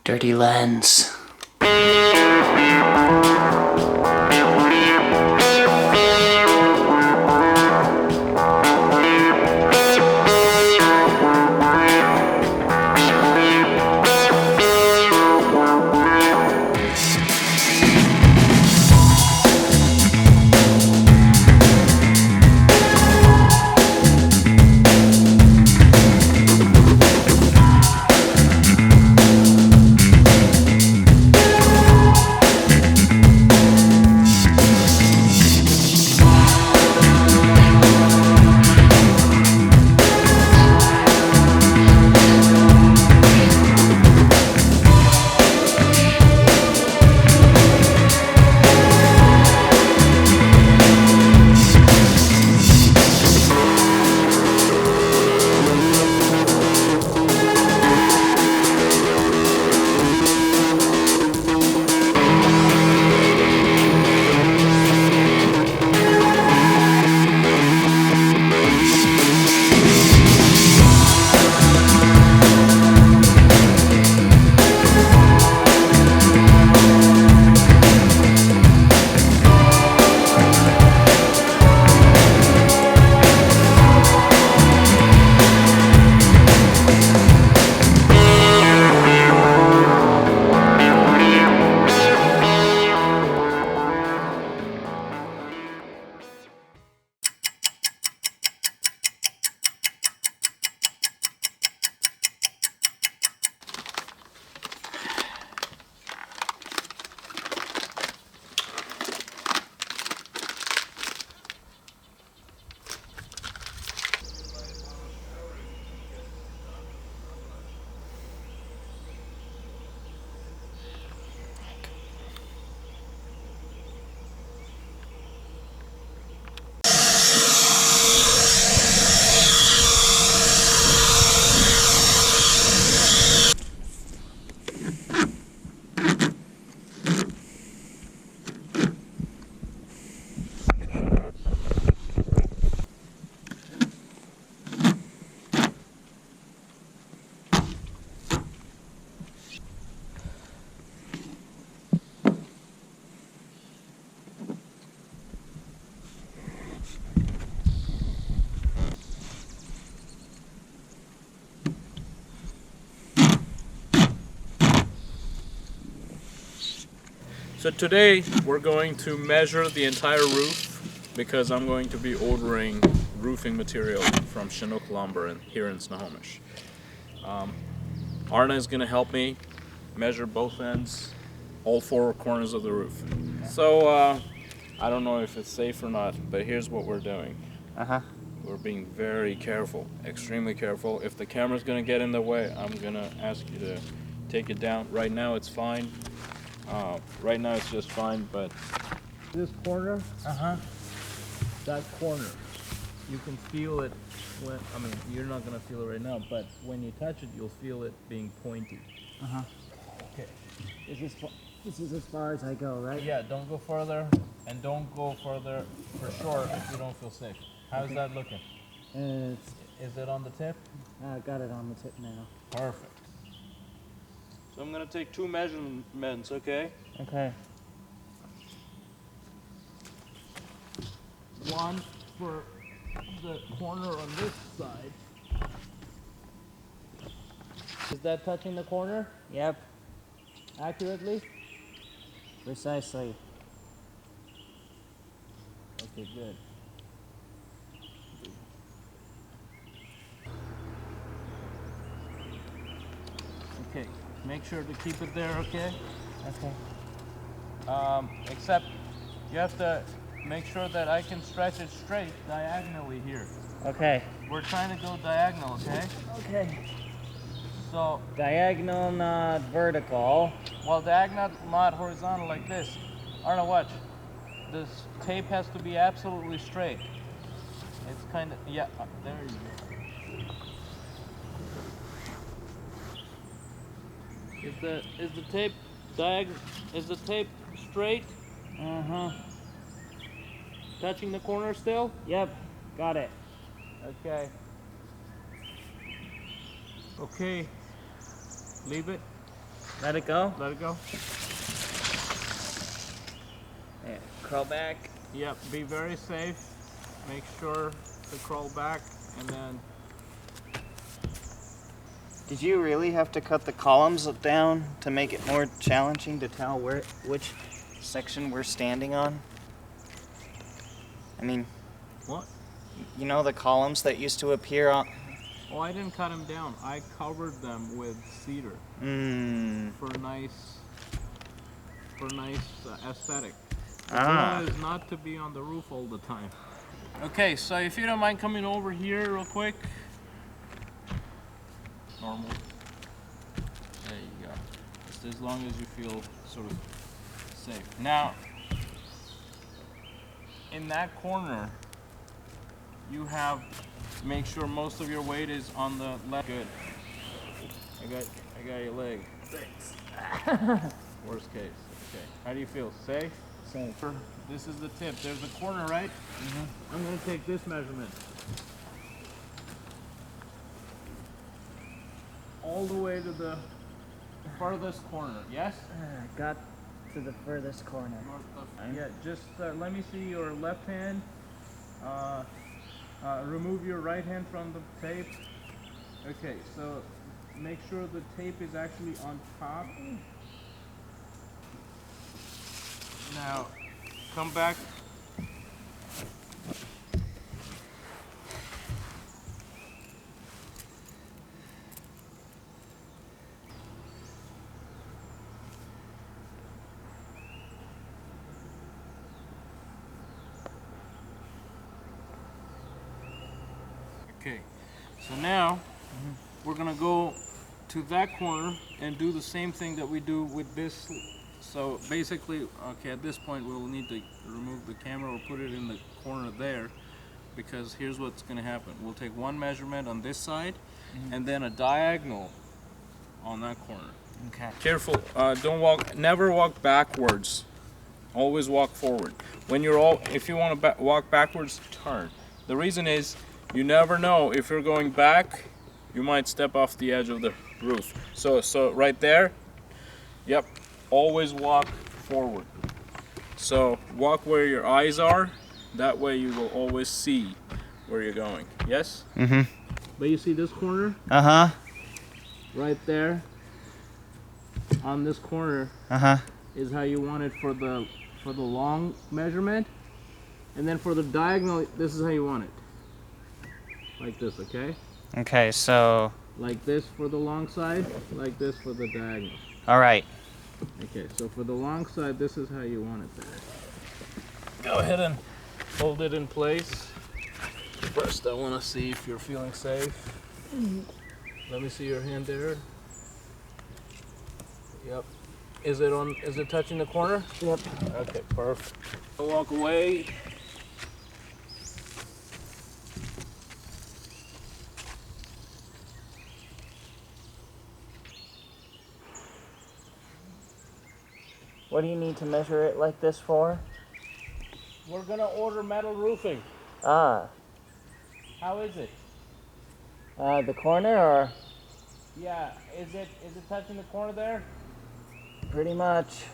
Dirty lens. So today we're going to measure the entire roof because I'm going to be ordering roofing material from Chinook Lumber here in Snohomish. Arna is going to help me measure both ends, all four corners of the roof. So I don't know if it's safe or not, but here's what we're doing. We're being very careful, extremely careful. If the camera's going to get in the way, I'm going to ask you to take it down. Right now it's fine. Right now it's just fine, but This corner, that corner, you can feel it when, I mean, you're not gonna feel it right now, but when you touch it, you'll feel it being pointy. Okay. This is as far as I go, right? Yeah, don't go further, and don't go further for sure if you don't feel safe. How's that looking? Is it on the tip? I got it on the tip now. Perfect. so I'm going to take two measurements, okay? Okay. One for the corner on this side. Is that touching the corner Yep, accurately? precisely. Okay, good. Okay, make sure to keep it there, okay? Okay. Except you have to make sure that I can stretch it straight diagonally here. Okay. We're trying to go diagonal, okay? Okay. So, Diagonal, not vertical. well, diagonal, not horizontal like this. Arna, watch. This tape has to be absolutely straight. It's kind of, yeah, there you go. Is the tape is the tape straight? Touching the corner still? Yep, got it. Okay. Okay. Leave it. Let it go. Let it go. Yeah. Crawl back. Yep, be very safe. Make sure to crawl back and then... Did you really have to cut the columns down to make it more challenging to tell which section we're standing on? I mean, What? you know the columns that used to appear on... Oh, I didn't cut them down. I covered them with cedar for nice aesthetic. The goal is not to be on the roof all the time. Okay, so if you don't mind coming over here real quick. Normal. There you go. Just as long as you feel sort of safe. Now, in that corner, you have to make sure most of your weight is on the left. Good. I got your leg. Thanks. Worst case. Okay. How do you feel? Safe? Safe. This is the tip. There's a corner, right? Mm-hmm. I'm going to take this measurement. All the way to the farthest corner. Yes? Got to the furthest corner. Yeah, just let me see your left hand. Remove your right hand from the tape. Okay, so make sure the tape is actually on top. Now, come back. Okay, so now we're gonna go to that corner and do the same thing that we do with this. So basically, okay, at this point we'll need to remove the camera or put it in the corner there, because here's what's gonna happen. We'll take one measurement on this side and then a diagonal on that corner. Okay. Careful, never walk backwards. Always walk forward. If you want to walk backwards, turn. The reason is, you never know, if you're going back, you might step off the edge of the roof. So right there, yep, always walk forward. So walk where your eyes are, that way you will always see where you're going. Yes? Mm-hmm. But you see this corner? Uh-huh. Right there, on this corner, is how you want it for the long measurement. And then for the diagonal, this is how you want it. Like this, okay? Okay, so... Like this for the long side, like this for the diagonal. All right. Okay, so for the long side, this is how you want it there. Go ahead and hold it in place. First, I want to see if you're feeling safe. Let me see your hand there. Yep. Is it touching the corner? Yep. Okay, perfect. Walk away. What do you need to measure it like this for? We're gonna order metal roofing. Ah. How is it? The corner, or? Yeah, is it touching the corner there? Pretty much.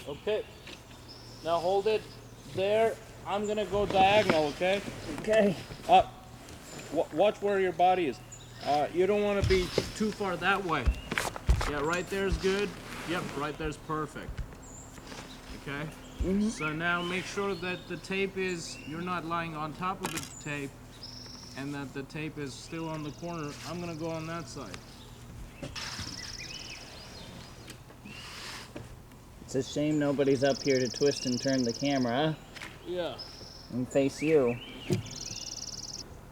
Okay. Now hold it there. I'm gonna go diagonal, okay? Okay. Watch where your body is. You don't want to be too far that way. Yeah, right there's good. Yep, right there's perfect. Okay? Mm-hmm. So now make sure that the tape you're not lying on top of the tape, and that the tape is still on the corner. I'm gonna go on that side. It's a shame nobody's up here to twist and turn the camera Yeah. and face you.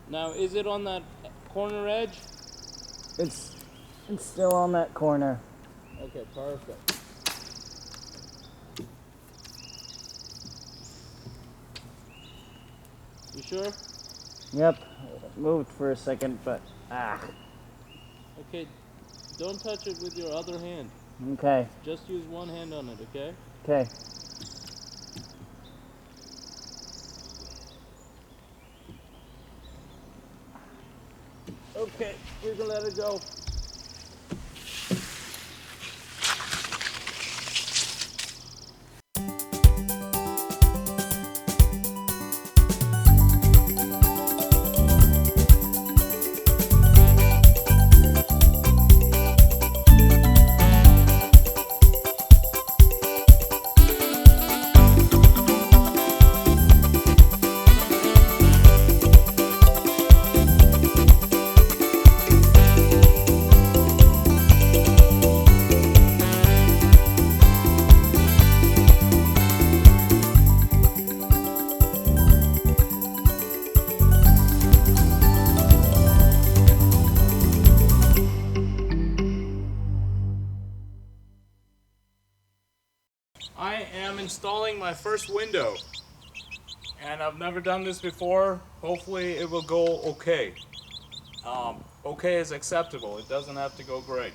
Now, is it on that corner edge? It's still on that corner. Okay, perfect. You sure? Yep. Moved for a second, but Okay, don't touch it with your other hand. Okay. Just use one hand on it, okay? Okay. Okay, you can let it go. installing my first window. And I've never done this before. Hopefully it will go okay. Okay is acceptable. It doesn't have to go great.